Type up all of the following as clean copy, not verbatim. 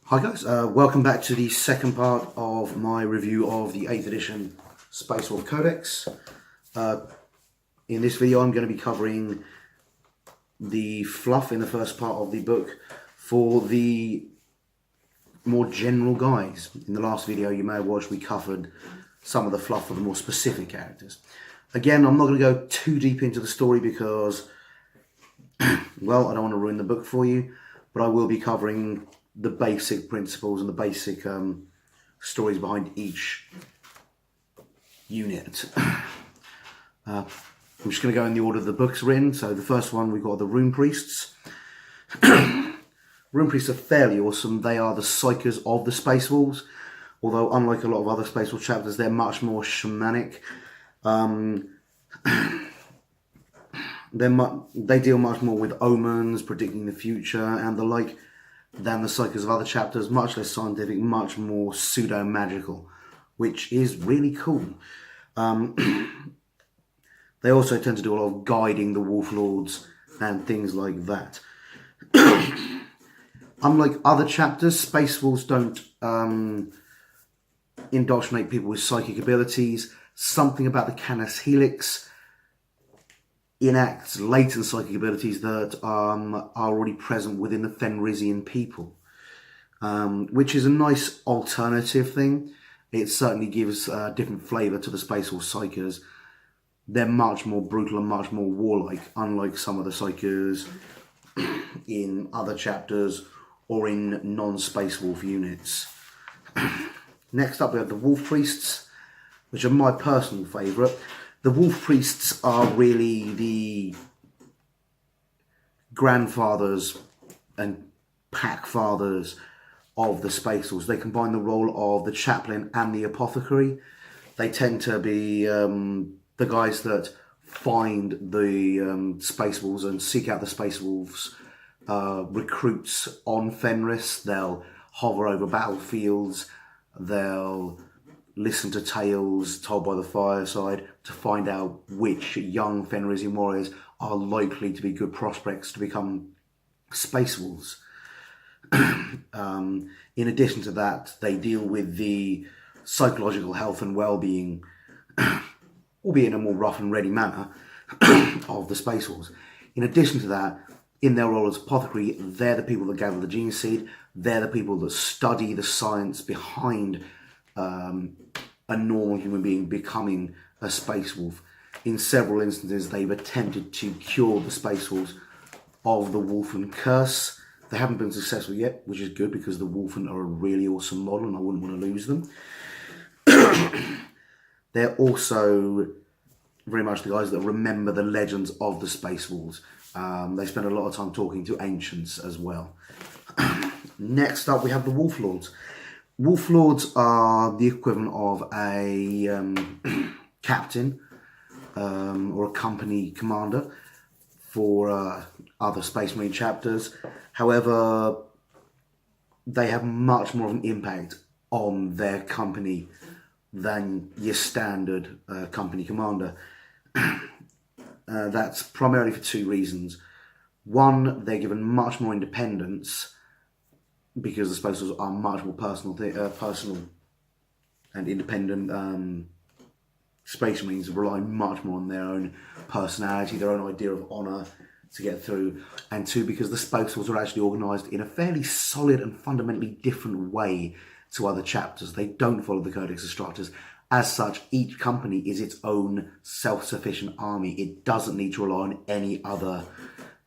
Hi guys, welcome back to the second part of my review of the 8th edition Space Wolf Codex. In this video I'm going to be covering the fluff in the first part of the book for the more general guys. In the last video you may have watched, we covered some of the fluff for the more specific characters. Again, I'm not going to go too deep into the story because, well, I don't want to ruin the book for you, but I will be covering the basic principles and the basic stories behind each unit. I'm just going to go in the order the book's written. So the first one, we've got the Rune Priests. Rune Priests are fairly awesome. They are the psychers of the Space Wolves, although unlike a lot of other Space Wolf chapters, they're much more shamanic. They deal much more with omens, predicting the future and the like, than the psychers of other chapters. Much less scientific, much more pseudo-magical, which is really cool. They also tend to do a lot of guiding the Wolf Lords and things like that. Unlike other chapters, Space Wolves don't indoctrinate people with psychic abilities. Something about the Canis Helix enacts latent psychic abilities that are already present within the Fenrisian people, which is a nice alternative thing. It certainly gives a different flavour to the Space Wolf psychers. They're much more brutal and much more warlike, unlike some of the psychers in other chapters or in non-Space Wolf units. Next up we have the Wolf Priests, which are my personal favourite. The Wolf Priests are really the grandfathers and pack fathers of the Space Wolves. They combine the role of the chaplain and the apothecary. They tend to be the guys that find the Space Wolves and seek out the Space Wolves recruits on Fenris. They'll hover over battlefields. They'll listen to tales told by the fireside to find out which young Fenrisian warriors are likely to be good prospects to become Space Wolves. In addition to that, they deal with the psychological health and well-being, albeit in a more rough and ready manner, of the Space Wolves. In addition to that, in their role as apothecary, they're the people that gather the gene seed. They're the people that study the science behind a normal human being becoming a Space Wolf. In several instances, they've attempted to cure the Space Wolves of the Wolfen curse. They haven't been successful yet, which is good because the Wolfen are a really awesome model and I wouldn't want to lose them. They're also very much the guys that remember the legends of the Space Wolves. They spend a lot of time talking to ancients as well. Next up, we have the Wolf Lords. Wolf Lords are the equivalent of a captain or a company commander for other Space Marine chapters. However, they have much more of an impact on their company than your standard company commander. That's primarily for two reasons. One, they're given much more independence because the Space Wolves are much more personal and independent. Space Marines rely much more on their own personality, their own idea of honour to get through. And two, because the Space Wolves are actually organised in a fairly solid and fundamentally different way to other chapters. They don't follow the Codex of Structures. As such, each company is its own self-sufficient army. It doesn't need to rely on any other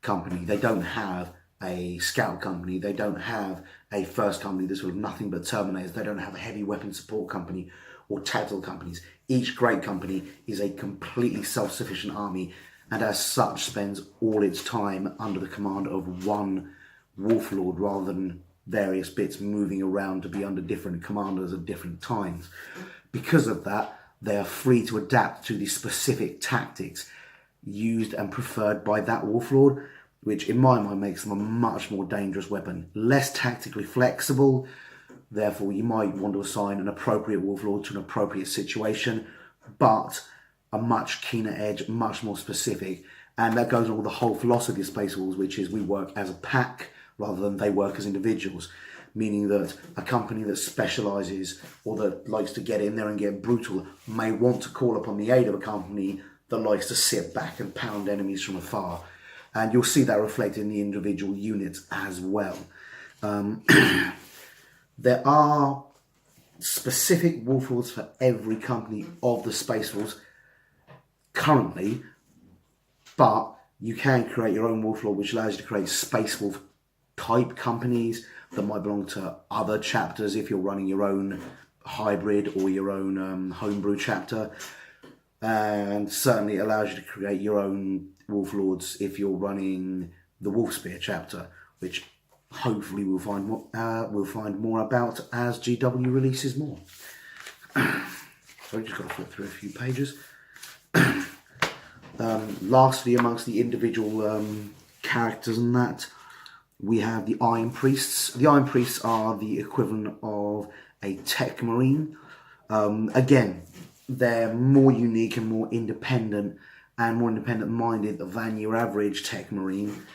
company. They don't have a scout company. They don't have a first company that's sort of nothing but Terminators. They don't have a heavy weapon support company or tactical companies. Each great company is a completely self-sufficient army and as such spends all its time under the command of one Wolf Lord rather than various bits moving around to be under different commanders at different times. Because of that, they are free to adapt to the specific tactics used and preferred by that Wolf Lord, which in my mind makes them a much more dangerous weapon. Less tactically flexible, therefore you might want to assign an appropriate Wolf Lord to an appropriate situation, but a much keener edge, much more specific. And that goes on with the whole philosophy of Space Wolves, which is we work as a pack rather than they work as individuals. meaning that a company that specialises or that likes to get in there and get brutal may want to call upon the aid of a company that likes to sit back and pound enemies from afar. And you'll see that reflected in the individual units as well. There are specific wolf lords for every company of the Space Wolves currently, but you can create your own wolf lord, which allows you to create Space Wolf type companies that might belong to other chapters if you're running your own hybrid or your own homebrew chapter, and certainly it allows you to create your own wolf lords if you're running the Wolfspear chapter, which hopefully we'll find more about as GW releases more. So I've just got to flip through a few pages. Lastly, amongst the individual characters and that, we have the Iron Priests. The Iron Priests are the equivalent of a tech marine. Again, they're more unique and more independent minded than your average tech marine.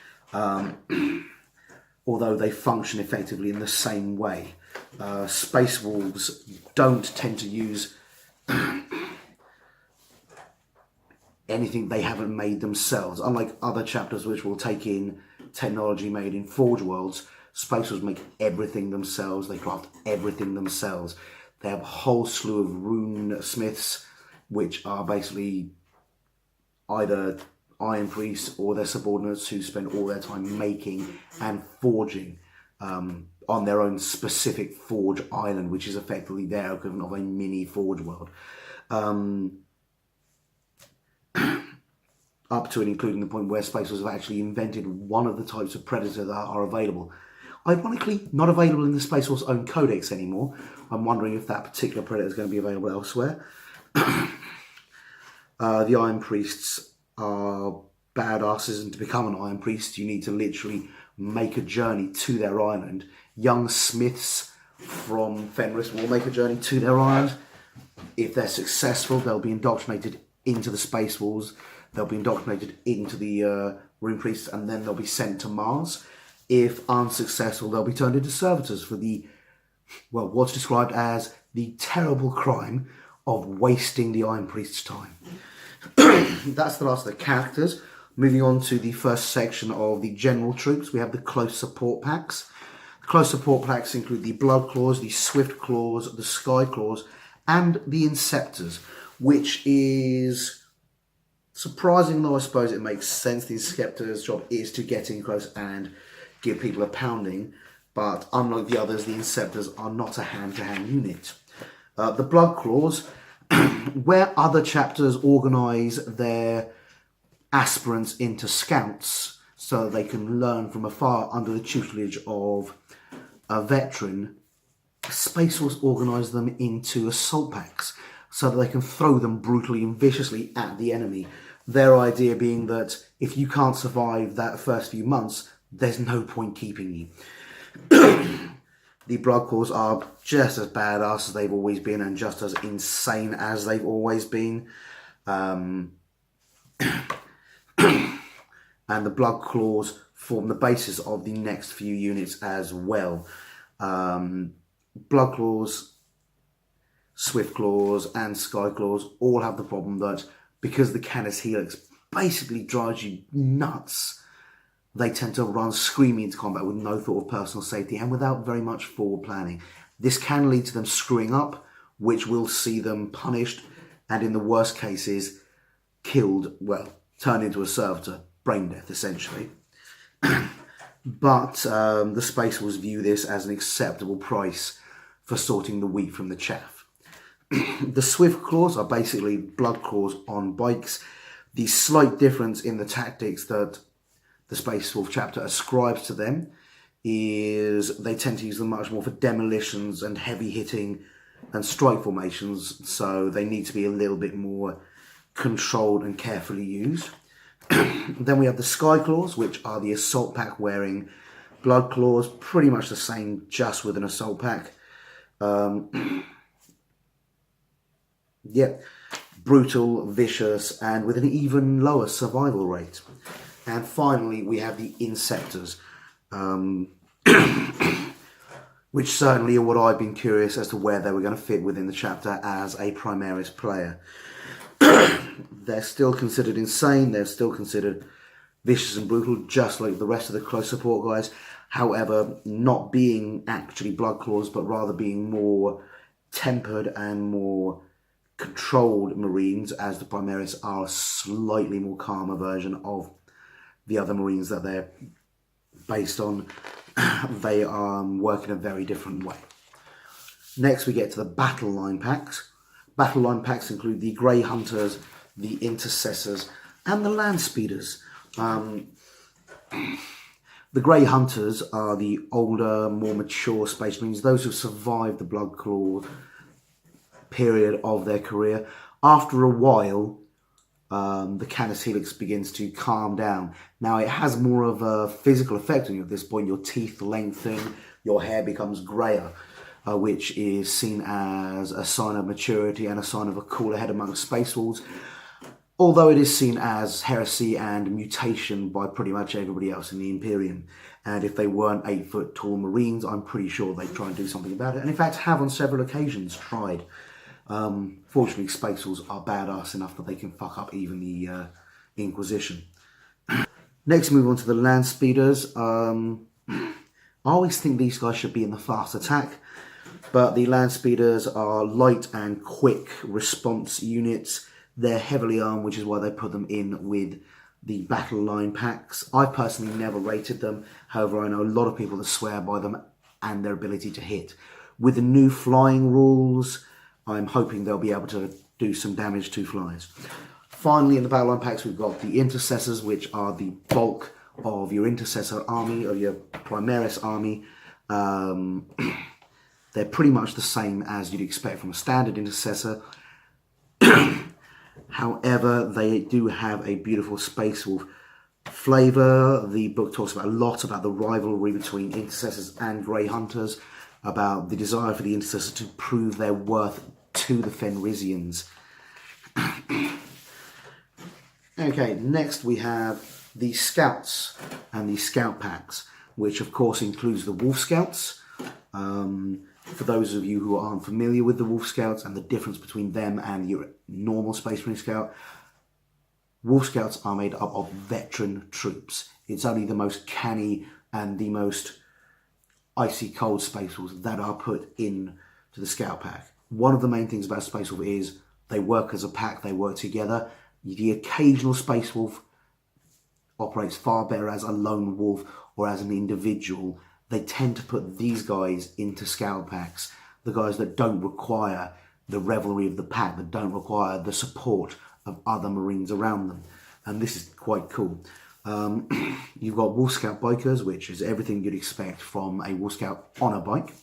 Although they function effectively in the same way. Space Wolves don't tend to use anything they haven't made themselves. Unlike other chapters which will take in technology made in Forge Worlds, Space Wolves make everything themselves. They craft everything themselves. They have a whole slew of rune smiths, which are basically either Iron Priests or their subordinates who spend all their time making and forging on their own specific Forge Island, which is effectively their equivalent of a mini Forge World. Up to and including the point where Space Wolves have actually invented one of the types of predator that are available. Ironically, not available in the Space Wolves' own codex anymore. I'm wondering if that particular predator is going to be available elsewhere. The Iron Priests are badasses, and to become an Iron Priest you need to literally make a journey to their island. Young smiths from Fenris will make a journey to their island. If they're successful, they'll be indoctrinated into the Space Wolves, they'll be indoctrinated into the Rune Priests, and then they'll be sent to Mars. If unsuccessful, they'll be turned into servitors for what's described as the terrible crime of wasting the Iron Priest's time. That's the last of the characters. Moving on to the first section of the general troops, we have the close support packs. The close support packs include the Blood Claws, the Swift Claws, the Sky Claws, and the Inceptors, which is surprising, though I suppose it makes sense. The Inceptor's job is to get in close and give people a pounding, but unlike the others, the Inceptors are not a hand-to-hand unit. The Blood Claws, where other chapters organise their aspirants into scouts so that they can learn from afar under the tutelage of a veteran, Space Wolves organise them into assault packs so that they can throw them brutally and viciously at the enemy. Their idea being that if you can't survive that first few months, there's no point keeping you. The Blood Claws are just as badass as they've always been and just as insane as they've always been. And the Blood Claws form the basis of the next few units as well. Blood Claws, Swift Claws and Sky Claws all have the problem that because the Canis Helix basically drives you nuts, they tend to run screaming into combat with no thought of personal safety and without very much forward planning. This can lead to them screwing up, which will see them punished and in the worst cases killed, turned into a servitor, brain death essentially. But the Space Wolves view this as an acceptable price for sorting the wheat from the chaff. The Swift Claws are basically Blood Claws on bikes. The slight difference in the tactics that the Space Wolf chapter ascribes to them is they tend to use them much more for demolitions and heavy hitting and strike formations, so they need to be a little bit more controlled and carefully used. Then we have the Sky Claws, which are the assault pack wearing Blood Claws, pretty much the same, just with an assault pack. Brutal, vicious, and with an even lower survival rate. And finally, we have the Inceptors. which certainly are what I've been curious as to where they were going to fit within the chapter as a Primaris player. They're still considered insane, they're still considered vicious and brutal, just like the rest of the close support guys. However, not being actually blood claws, but rather being more tempered and more controlled Marines, as the Primaris are a slightly more calmer version of the other Marines that they're based on. They work in a very different way. Next we get to the battle line packs. Battle line packs include the Grey Hunters, the Intercessors, and the Land Speeders. The Grey Hunters are the older, more mature Space Marines, those who've survived the Blood Claw period of their career. After a while, the Canis Helix begins to calm down. Now, it has more of a physical effect on you at this point. Your teeth lengthen, your hair becomes greyer, which is seen as a sign of maturity and a sign of a cooler head among Space Wolves. Although it is seen as heresy and mutation by pretty much everybody else in the Imperium. And if they weren't 8 foot tall Marines, I'm pretty sure they'd try and do something about it. And in fact, have on several occasions tried. Fortunately, Space Wolves are badass enough that they can fuck up even the Inquisition. Next, move on to the Land Speeders. I always think these guys should be in the fast attack, but the Land Speeders are light and quick response units. They're heavily armed, which is why they put them in with the battle line packs. I personally never rated them. However, I know a lot of people that swear by them and their ability to hit. With the new flying rules, I'm hoping they'll be able to do some damage to flies. Finally, in the battle line packs, we've got the Intercessors, which are the bulk of your Intercessor army, or your Primaris army. They're pretty much the same as you'd expect from a standard Intercessor. However, they do have a beautiful Space Wolf flavour. The book talks about a lot about the rivalry between Intercessors and Grey Hunters, about the desire for the Intercessor to prove their worth to the Fenrisians. Okay, next we have the Scouts and the Scout Packs, which of course includes the Wolf Scouts. For those of you who aren't familiar with the Wolf Scouts and the difference between them and your normal Space Marine Scout, Wolf Scouts are made up of veteran troops. It's only the most canny and the most icy cold Space Wolves that are put in to the Scout Pack. One of the main things about Space Wolf is they work as a pack, they work together. The occasional Space Wolf operates far better as a lone wolf or as an individual. They tend to put these guys into Scout Packs, the guys that don't require the revelry of the pack, that don't require the support of other Marines around them. And this is quite cool. You've got Wolf Scout Bikers, which is everything you'd expect from a Wolf Scout on a bike.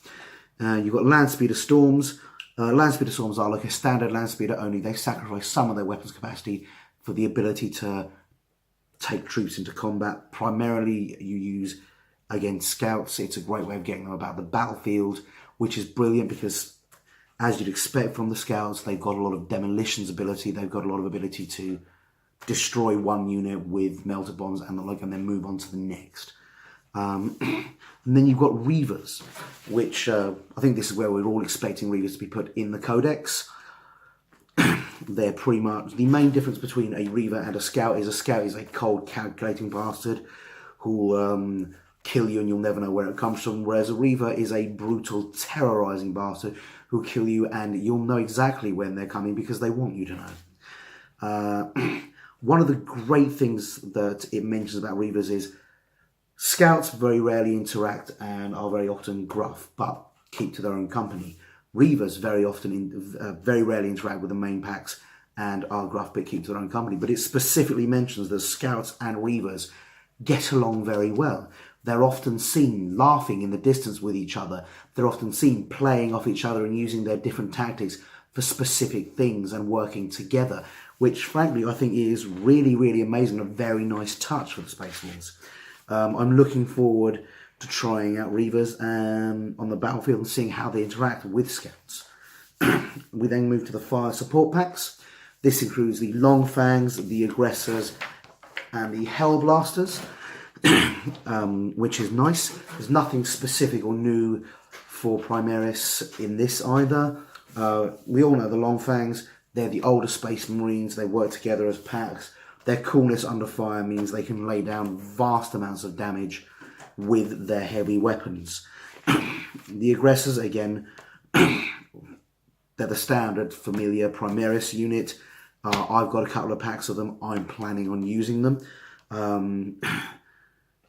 You've got Land Speeder Storms. Land Speeder Storms are like a standard Land Speeder, only they sacrifice some of their weapons capacity for the ability to take troops into combat. Primarily, you use against Scouts. It's a great way of getting them about the battlefield, which is brilliant because, as you'd expect from the Scouts, they've got a lot of demolitions ability. They've got a lot of ability to destroy one unit with melter bombs and the like, and then move on to the next. And then you've got Reavers, which I think this is where we're all expecting Reavers to be put in the Codex. They're pretty much the main difference between a Reaver and a Scout is a cold, calculating bastard who'll kill you and you'll never know where it comes from, whereas a Reaver is a brutal, terrorizing bastard who'll kill you and you'll know exactly when they're coming because they want you to know. One of the great things that it mentions about Reavers is Scouts very rarely interact and are very often gruff, but keep to their own company. Reavers very rarely interact with the main packs and are gruff, but keep to their own company. But it specifically mentions that Scouts and Reavers get along very well. They're often seen laughing in the distance with each other. They're often seen playing off each other and using their different tactics for specific things and working together, which frankly I think is really, really amazing, a very nice touch for the Space Wolves. I'm looking forward to trying out Reavers on the battlefield and seeing how they interact with Scouts. We then move to the Fire Support Packs. This includes the Long Fangs, the Aggressors, and the Hellblasters, which is nice. There's nothing specific or new for Primaris in this either. We all know the Longfangs. They're the older Space Marines. They work together as packs. Their coolness under fire means they can lay down vast amounts of damage with their heavy weapons. The aggressors, again, they're the standard familiar Primaris unit. I've got a couple of packs of them. I'm planning on using them. I'm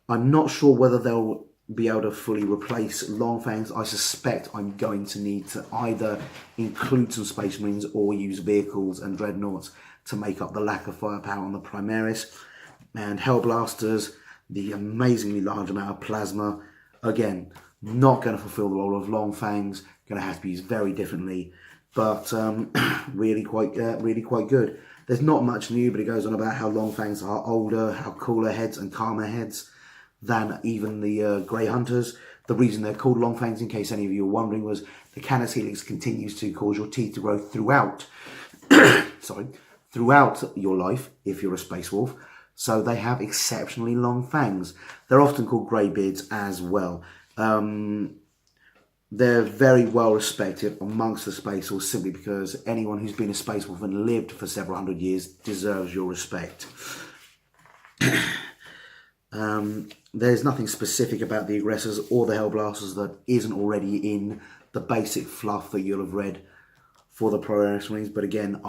not sure whether they'll be able to fully replace Longfangs. I suspect I'm going to need to either include some Space Marines or use vehicles and Dreadnoughts to make up the lack of firepower on the Primaris. And Hellblasters, the amazingly large amount of plasma, again, not going to fulfill the role of Longfangs, going to have to be used very differently, but really quite good. There's not much new, but it goes on about how Longfangs are older, how cooler heads and calmer heads than even the Grey Hunters. The reason they're called Longfangs, in case any of you are wondering, was the Canis Helix continues to cause your teeth to grow throughout throughout your life if you're a Space Wolf. So they have exceptionally long fangs. They're often called greybeards as well. They're very well respected amongst the Space Wolves simply because anyone who's been a Space Wolf and lived for several hundred years deserves your respect. There's nothing specific about the aggressors or the Hellblasters that isn't already in the basic fluff that you'll have read for the Primaris Marines. But again,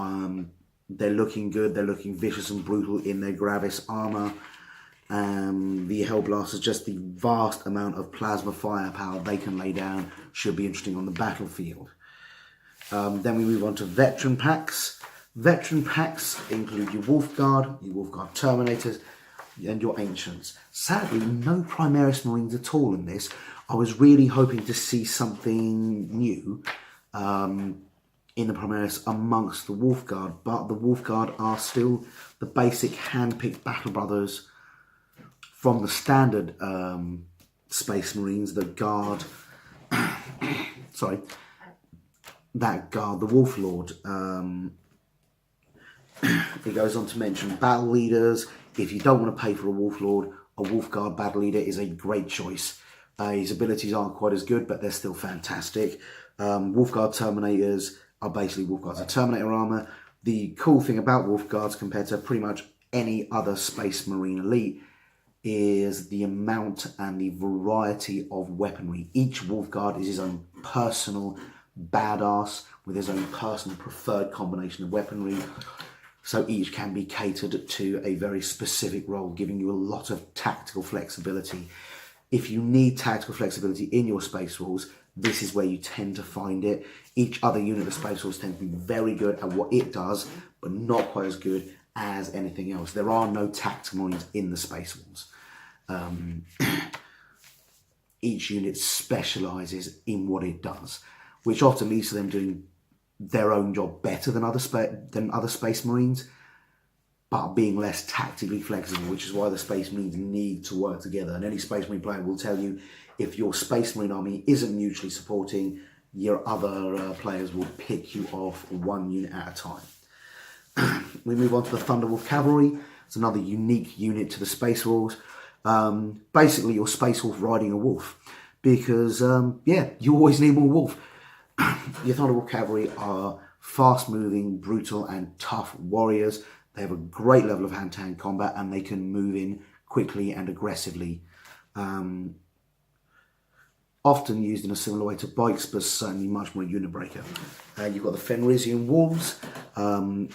they're looking good. They're looking vicious and brutal in their Gravis armor. The Hellblasters, just the vast amount of plasma firepower they can lay down should be interesting on the battlefield. Then we move on to veteran packs. Veteran packs include your Wolfguard Terminators, and your Ancients. Sadly, no Primaris Marines at all in this. I was really hoping to see something new in the Primaris amongst the Wolfguard, but the Wolfguard are still the basic hand-picked battle brothers from the standard Space Marines that guard the Wolf Lord. It goes on to mention battle leaders. If you don't want to pay for a Wolf Lord, a Wolfguard battle leader is a great choice. His abilities aren't quite as good, but they're still fantastic. Wolfguard Terminators are basically Wolfguards in Terminator armor. The cool thing about Wolfguards compared to pretty much any other Space Marine elite is the amount and the variety of weaponry. Each Wolfguard is his own personal badass with his own personal preferred combination of weaponry. So each can be catered to a very specific role, giving you a lot of tactical flexibility. If you need tactical flexibility in your Space Wolves, this is where you tend to find it. Each other unit of Space Wolves tend to be very good at what it does, but not quite as good as anything else. There are no tactical Marines in the Space Wolves. Each unit specialises in what it does, which often leads to them doing their own job better than other Space Marines, but being less tactically flexible, which is why the Space Marines need to work together. And any Space Marine player will tell you, if your Space Marine army isn't mutually supporting, your other players will pick you off one unit at a time. We move on to the Thunderwolf Cavalry. It's another unique unit to the Space Wolves. Basically, your Space Wolf riding a wolf, because you always need more wolf. Your Thunderwolf Cavalry are fast-moving, brutal and tough warriors. They have a great level of hand-to-hand combat and they can move in quickly and aggressively. Often used in a similar way to bikes, but certainly much more unit breaker. You've got the Fenrisian Wolves,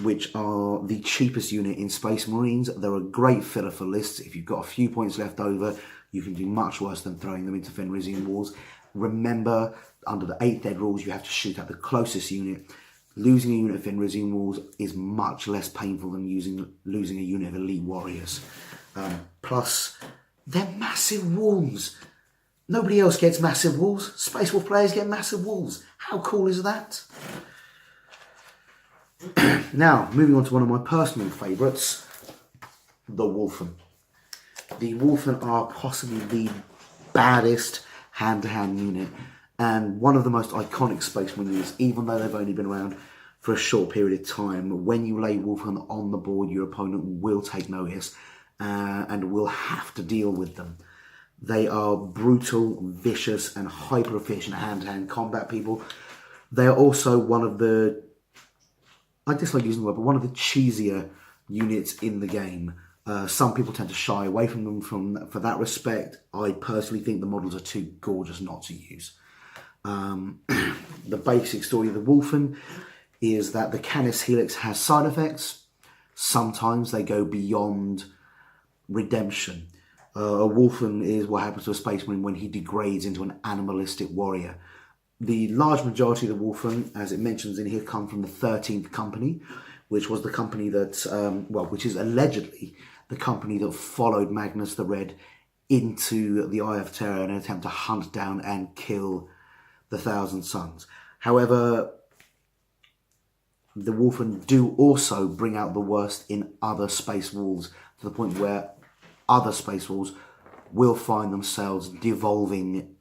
which are the cheapest unit in Space Marines. They're a great filler for lists. If you've got a few points left over, you can do much worse than throwing them into Fenrisian Wolves. Remember, under the 8th Ed rules, you have to shoot at the closest unit. Losing a unit of Fenrisian Wolves is much less painful than losing a unit of elite warriors. Plus, they're massive wolves. Nobody else gets massive wolves. Space Wolf players get massive wolves. How cool is that? Now, moving on to one of my personal favourites, the Wolfen. The Wolfen are possibly the baddest hand-to-hand unit and one of the most iconic Space Marine units, even though they've only been around for a short period of time. When you lay Wolfen on the board, your opponent will take notice and will have to deal with them. They are brutal, vicious, and hyper-efficient hand-to-hand combat people. They are also one of the, I dislike using the word, but one of the cheesier units in the game. Some people tend to shy away from them for that respect. I personally think the models are too gorgeous not to use. The basic story of the Wolfen is that the Canis Helix has side effects. Sometimes they go beyond redemption. A Wolfen is what happens to a Space Marine when he degrades into an animalistic warrior. The large majority of the Wolfen, as it mentions in here, come from the 13th Company, which was the company that, which is allegedly the company that followed Magnus the Red into the Eye of Terror in an attempt to hunt down and kill the Thousand Sons. However, the Wolfen do also bring out the worst in other Space Wolves, to the point where other Space Wolves will find themselves devolving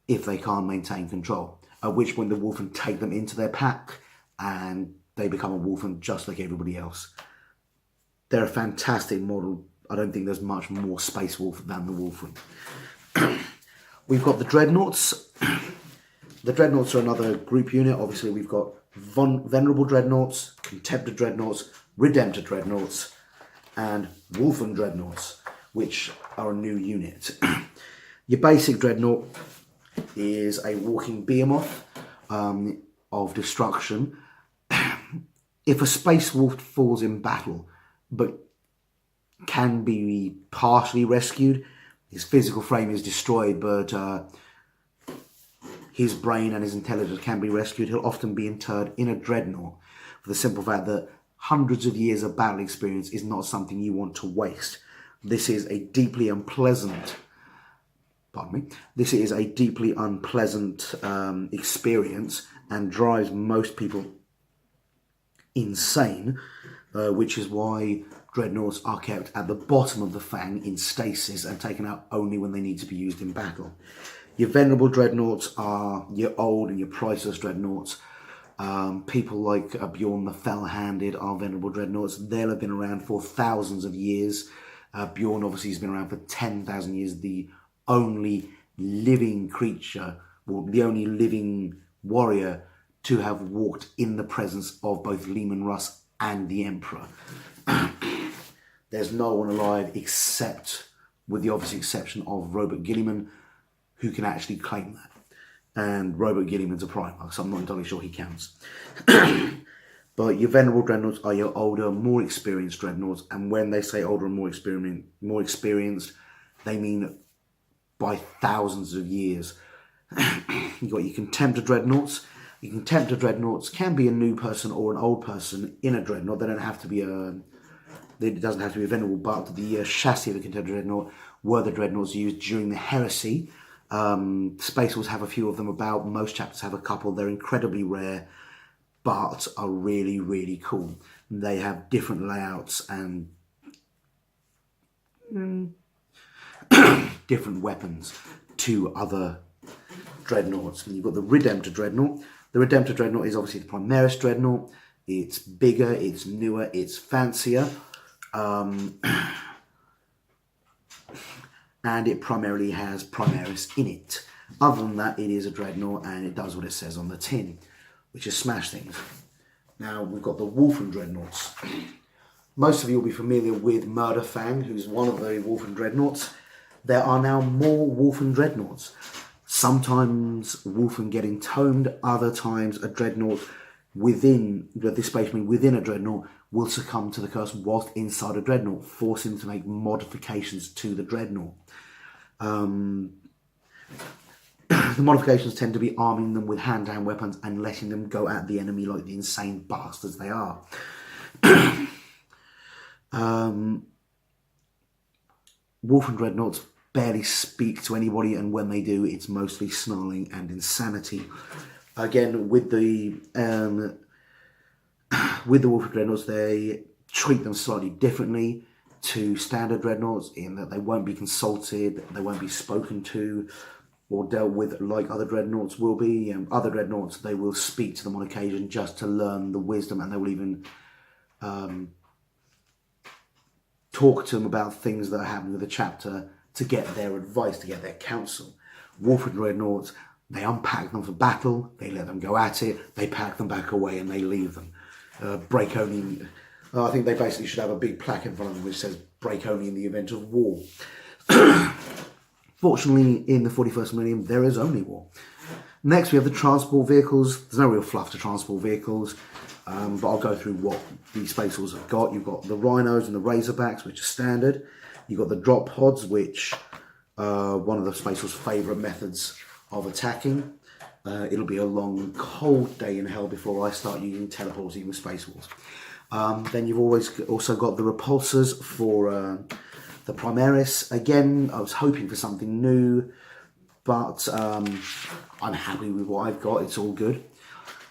if they can't maintain control. At which point the Wolfen take them into their pack and they become a Wolfen just like everybody else. They're a fantastic model. I don't think there's much more Space Wolf than the Wolfen. We've got the Dreadnoughts. The Dreadnoughts are another group unit. Obviously we've got Venerable Dreadnoughts, Contemptor Dreadnoughts, Redemptor Dreadnoughts, and Wolfen Dreadnoughts, which are a new unit. Your basic Dreadnought is a walking behemoth of destruction. If a Space Wolf falls in battle, but can be partially rescued, his physical frame is destroyed, but his brain and his intelligence can be rescued. He'll often be interred in a Dreadnought, for the simple fact that hundreds of years of battle experience is not something you want to waste. This is a deeply unpleasant, this is a deeply unpleasant experience and drives most people insane, which is why Dreadnoughts are kept at the bottom of the Fang in stasis and taken out only when they need to be used in battle. Your Venerable Dreadnoughts are your old and your priceless Dreadnoughts. People like Bjorn the Fell-Handed are Venerable Dreadnoughts. They'll have been around for thousands of years. Bjorn obviously has been around for 10,000 years. The only living creature, or the only living warrior to have walked in the presence of both Leman Russ and the Emperor. There's no one alive except, with the obvious exception of Robert Gilliman, who can actually claim that. And Robert Gilliman's a Primarch, so I'm not entirely sure he counts. But your Venerable Dreadnoughts are your older, more experienced Dreadnoughts, and when they say older and more experienced, they mean by thousands of years. You've got your Contemptor Dreadnoughts. Your Contemptor Dreadnoughts can be a new person or an old person in a Dreadnought. They don't have to be it doesn't have to be a Venerable, but the chassis of the Contemptor Dreadnought were the Dreadnoughts used during the Heresy. Space Wolves have a few of them about. Most chapters have a couple. They're incredibly rare, but are really, really cool. They have different layouts and different weapons to other Dreadnoughts. And you've got the Redemptor Dreadnought. The Redemptor Dreadnought is obviously the Primaris Dreadnought. It's bigger, it's newer, it's fancier. And it primarily has Primaris in it. Other than that, it is a Dreadnought and it does what it says on the tin, which is smash things. Now, we've got the Wolfen Dreadnoughts. Most of you will be familiar with Murder Fang, who's one of the Wolfen Dreadnoughts. There are now more Wolfen Dreadnoughts. Sometimes Wolfen get entombed, other times a Dreadnought within a Dreadnought will succumb to the curse whilst inside a Dreadnought, forcing them to make modifications to the Dreadnought. The modifications tend to be arming them with hand-to-hand weapons and letting them go at the enemy like the insane bastards they are. Wolfen Dreadnoughts barely speak to anybody, and when they do, it's mostly snarling and insanity. Again, with the Wolfen Dreadnoughts, they treat them slightly differently to standard Dreadnoughts in that they won't be consulted, they won't be spoken to or dealt with like other Dreadnoughts will be. Other Dreadnoughts, they will speak to them on occasion just to learn the wisdom, and they will even talk to them about things that are happening with the chapter to get their advice, to get their counsel. Wolf and Dreadnoughts, they unpack them for battle, they let them go at it, they pack them back away and they leave them. Break only, I think they basically should have a big plaque in front of them which says break only in the event of war. Fortunately, in the 41st millennium, there is only war. Next, we have the transport vehicles. There's no real fluff to transport vehicles, but I'll go through what these Space Wolves have got. You've got the Rhinos and the Razorbacks, which are standard. You've got the drop pods, which are one of the Space Wolves' favourite methods of attacking. It'll be a long, cold day in hell before I start using teleporting with Space Wolves. Then you've also got the repulsors for the Primaris. Again, I was hoping for something new, but I'm happy with what I've got. It's all good.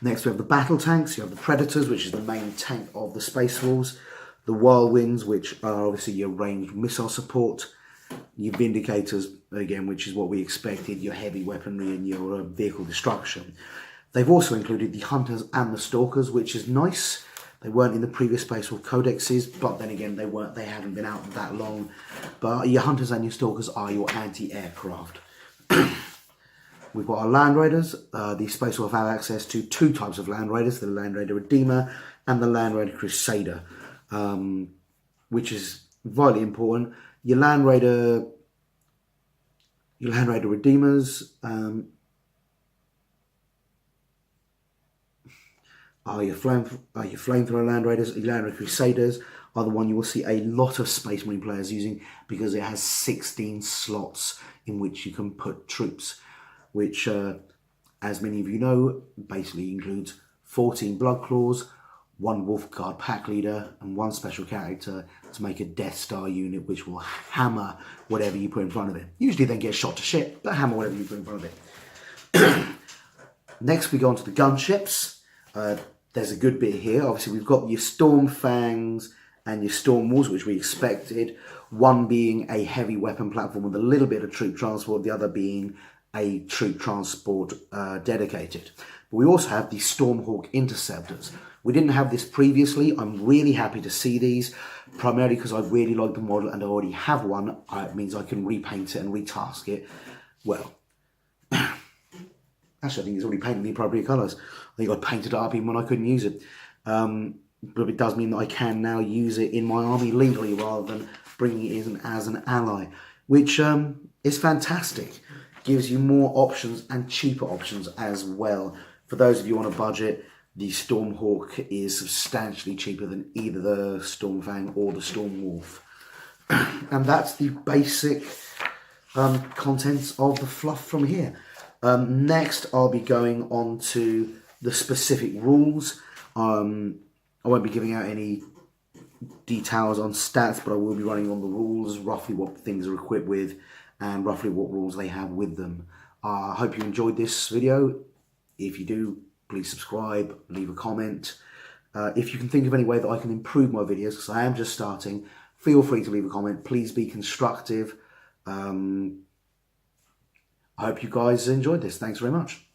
Next we have the battle tanks. You have the Predators, which is the main tank of the Space Wolves. The Whirlwinds, which are obviously your ranged missile support. Your Vindicators, again, which is what we expected, your heavy weaponry and your vehicle destruction. They've also included the Hunters and the Stalkers, which is nice. They weren't in the previous Space Wolf codexes, but then again, they haven't been out that long. But your Hunters and your Stalkers are your anti-aircraft. We've got our Land Raiders. The Space Wolf have access to two types of Land Raiders, the Land Raider Redeemer and the Land Raider Crusader, which is vitally important. Your Land Raider Redeemers are your flamethrower Land Raiders. Your Land Raider Crusaders are the one you will see a lot of Space Marine players using because it has 16 slots in which you can put troops, which, as many of you know, basically includes 14 Blood Claws, 1 Wolf Guard pack leader, and 1 special character to make a Death Star unit which will hammer whatever you put in front of it. Usually then get shot to shit, but hammer whatever you put in front of it. Next we go on to the gunships. There's a good bit here. Obviously we've got your Storm Fangs and your Storm Wolves, which we expected. One being a heavy weapon platform with a little bit of troop transport, the other being a troop transport dedicated. But we also have the Stormhawk Interceptors. We didn't have this previously. I'm really happy to see these, primarily because I really like the model and I already have one. It means I can repaint it and retask it. Well, actually I think it's already painted in the appropriate colours. I think I painted it up even when I couldn't use it. But it does mean that I can now use it in my army legally rather than bringing it in as an ally, which is fantastic. Gives you more options and cheaper options as well. For those of you on a budget, the Stormhawk is substantially cheaper than either the Stormfang or the Stormwolf. And that's the basic contents of the fluff from here. Next, I'll be going on to the specific rules. I won't be giving out any details on stats, but I will be running on the rules, roughly what things are equipped with, and roughly what rules they have with them. I hope you enjoyed this video. If you do, please subscribe, leave a comment. If you can think of any way that I can improve my videos, because I am just starting, feel free to leave a comment. Please be constructive. I hope you guys enjoyed this. Thanks very much.